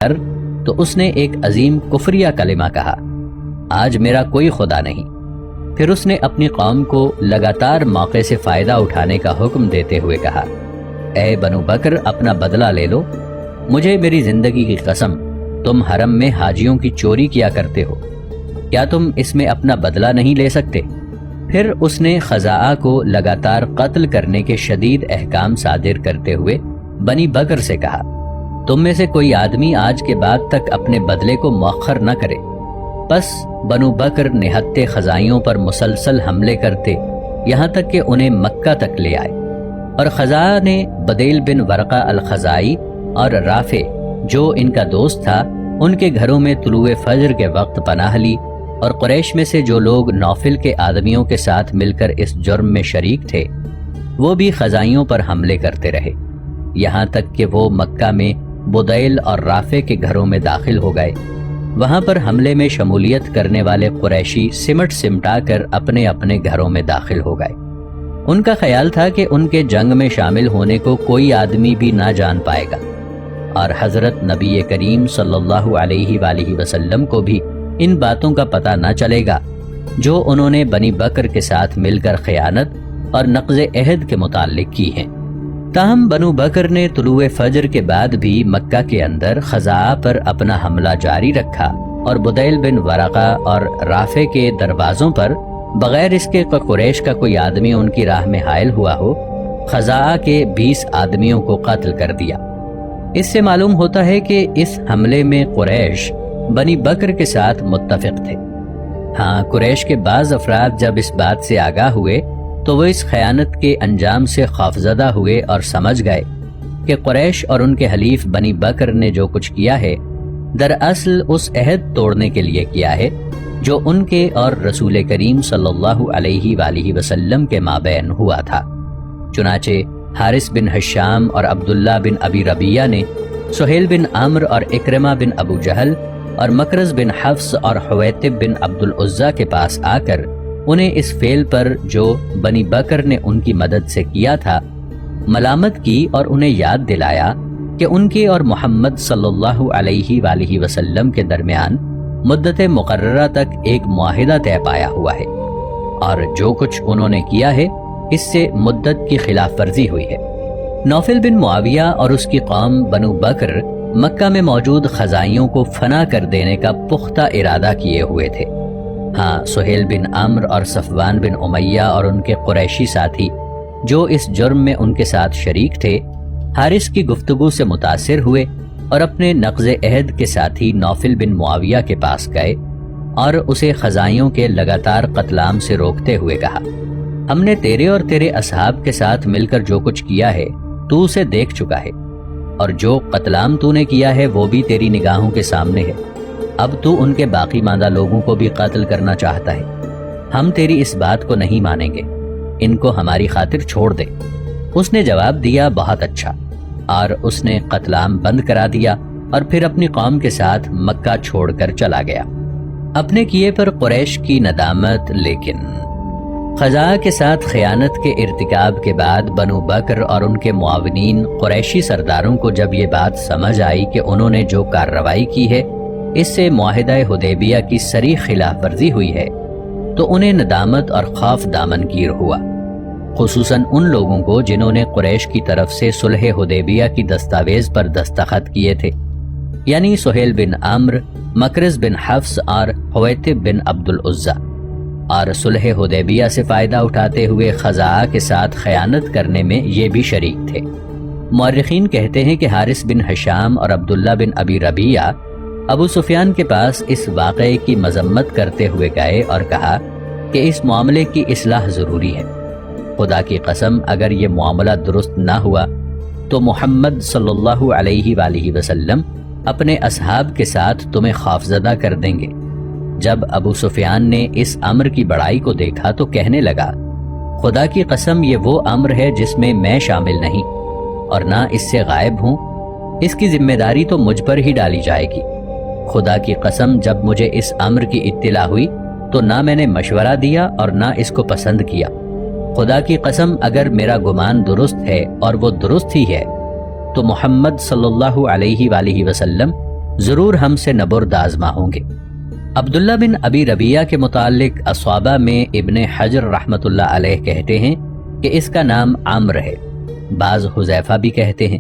تو اس نے ایک عظیم کفریہ کلمہ کہا، آج میرا کوئی خدا نہیں۔ پھر اس نے اپنی قوم کو لگاتار موقع سے فائدہ اٹھانے کا حکم دیتے ہوئے کہا، اے بنو بکر اپنا بدلہ لے لو، مجھے میری زندگی کی قسم تم حرم میں حاجیوں کی چوری کیا کرتے ہو، کیا تم اس میں اپنا بدلہ نہیں لے سکتے؟ پھر اس نے خزاعہ کو لگاتار قتل کرنے کے شدید احکام صادر کرتے ہوئے بنی بکر سے کہا، تم میں سے کوئی آدمی آج کے بعد تک اپنے بدلے کو مؤخر نہ کرے۔ پس بنو بکر نہتے خزائیوں پر مسلسل حملے کرتے یہاں تک کہ انہیں مکہ تک لے آئے، اور خزاعہ نے بدیل بن ورقہ الخزائی اور رافع جو ان کا دوست تھا ان کے گھروں میں طلوع فجر کے وقت پناہ لی، اور قریش میں سے جو لوگ نوفل کے آدمیوں کے ساتھ مل کر اس جرم میں شریک تھے وہ بھی خزائیوں پر حملے کرتے رہے، یہاں تک کہ وہ مکہ میں بدیل اور رافع کے گھروں میں داخل ہو گئے۔ وہاں پر حملے میں شمولیت کرنے والے قریشی سمٹ سمٹا کر اپنے اپنے گھروں میں داخل ہو گئے۔ ان کا خیال تھا کہ ان کے جنگ میں شامل ہونے کو کوئی آدمی بھی نہ جان پائے گا، اور حضرت نبی کریم صلی اللہ علیہ وآلہ وسلم کو بھی ان باتوں کا پتہ نہ چلے گا جو انہوں نے بنی بکر کے ساتھ مل کر خیانت اور نقض عہد کے متعلق کی ہیں۔ تاہم بنو بکر نے طلوع فجر کے بعد بھی مکہ کے اندر خزاعہ پر اپنا حملہ جاری رکھا، اور بدیل بن ورقہ اور رافع کے دروازوں پر بغیر اس کے قریش کا کوئی آدمی ان کی راہ میں حائل ہوا ہو خزاعہ کے 20 آدمیوں کو قتل کر دیا۔ اس سے معلوم ہوتا ہے کہ اس حملے میں قریش بنی بکر کے ساتھ متفق تھے۔ ہاں، قریش کے بعض افراد جب اس بات سے آگاہ ہوئے تو وہ اس خیانت کے انجام سے خوفزدہ ہوئے اور سمجھ گئے کہ قریش اور ان کے حلیف بنی بکر نے جو کچھ کیا ہے دراصل اس عہد توڑنے کے لیے کیا ہے جو ان کے اور رسول کریم صلی اللہ علیہ وآلہ وسلم کے مابین ہوا تھا۔ چنانچہ حارث بن حشام اور عبداللہ بن ابی ربیہ نے سہیل بن عمرو اور اکرمہ بن ابو جہل اور مکرز بن حفص اور حویتب بن عبد العزیٰ کے پاس آ کر انہیں اس فعل پر جو بنی بکر نے ان کی مدد سے کیا تھا ملامت کی، اور انہیں یاد دلایا کہ ان کے اور محمد صلی اللہ علیہ وآلہ وسلم کے درمیان مدت مقررہ تک ایک معاہدہ طے پایا ہوا ہے، اور جو کچھ انہوں نے کیا ہے اس سے مدت کی خلاف ورزی ہوئی ہے۔ نوفل بن معاویہ اور اس کی قوم بنو بکر مکہ میں موجود خزائیوں کو فنا کر دینے کا پختہ ارادہ کیے ہوئے تھے۔ ہاں، سہیل بن عمرو اور صفوان بن امیہ اور ان کے قریشی ساتھی جو اس جرم میں ان کے ساتھ شریک تھے حارث کی گفتگو سے متاثر ہوئے اور اپنے نقض عہد کے ساتھی نوفل بن معاویہ کے پاس گئے اور اسے خزائیوں کے لگاتار قتل عام سے روکتے ہوئے کہا، ہم نے تیرے اور تیرے اصحاب کے ساتھ مل کر جو کچھ کیا ہے تو اسے دیکھ چکا ہے، اور جو قتل عام تو نے کیا ہے وہ بھی تیری نگاہوں کے سامنے ہے۔ اب تو ان کے باقی ماندہ لوگوں کو بھی قتل کرنا چاہتا ہے، ہم تیری اس بات کو نہیں مانیں گے، ان کو ہماری خاطر چھوڑ دے۔ اس نے جواب دیا، بہت اچھا، اور اس نے قتل عام بند کرا دیا اور پھر اپنی قوم کے ساتھ مکہ چھوڑ کر چلا گیا۔ اپنے کیے پر قریش کی ندامت، لیکن خزاعہ کے ساتھ خیانت کے ارتکاب کے بعد بنو بکر اور ان کے معاونین قریشی سرداروں کو جب یہ بات سمجھ آئی کہ انہوں نے جو کارروائی کی ہے اس سے معاہدہ حدیبیہ کی صریح خلاف ورزی ہوئی ہے تو انہیں ندامت اور خوف دامن گیر ہوا، خصوصاً ان لوگوں کو جنہوں نے قریش کی طرف سے صلح حدیبیہ کی دستاویز پر دستخط کیے تھے، یعنی سہیل بن عمرو، مکرز بن حفص اور حویتب بن عبد العزیٰ، اور صلح حدیبیہ سے فائدہ اٹھاتے ہوئے خزاعہ کے ساتھ خیانت کرنے میں یہ بھی شریک تھے۔ مورخین کہتے ہیں کہ حارث بن حشام اور عبداللہ بن ابی ربیہ ابو سفیان کے پاس اس واقعے کی مذمت کرتے ہوئے گئے اور کہا کہ اس معاملے کی اصلاح ضروری ہے، خدا کی قسم اگر یہ معاملہ درست نہ ہوا تو محمد صلی اللہ علیہ وآلہ وسلم اپنے اصحاب کے ساتھ تمہیں خوفزدہ کر دیں گے۔ جب ابو سفیان نے اس امر کی بڑائی کو دیکھا تو کہنے لگا، خدا کی قسم یہ وہ امر ہے جس میں میں شامل نہیں اور نہ اس سے غائب ہوں، اس کی ذمہ داری تو مجھ پر ہی ڈالی جائے گی۔ خدا کی قسم جب مجھے اس امر کی اطلاع ہوئی تو نہ میں نے مشورہ دیا اور نہ اس کو پسند کیا۔ خدا کی قسم اگر میرا گمان درست ہے اور وہ درست ہی ہے تو محمد صلی اللہ علیہ وآلہ وسلم ضرور ہم سے نبرد آزما ہوں گے۔ عبداللہ بن ابی ربیہ کے متعلق اصحابہ میں ابن حجر رحمۃ اللہ علیہ کہتے ہیں کہ اس کا نام عمرو ہے، بعض حذیفہ بھی کہتے ہیں۔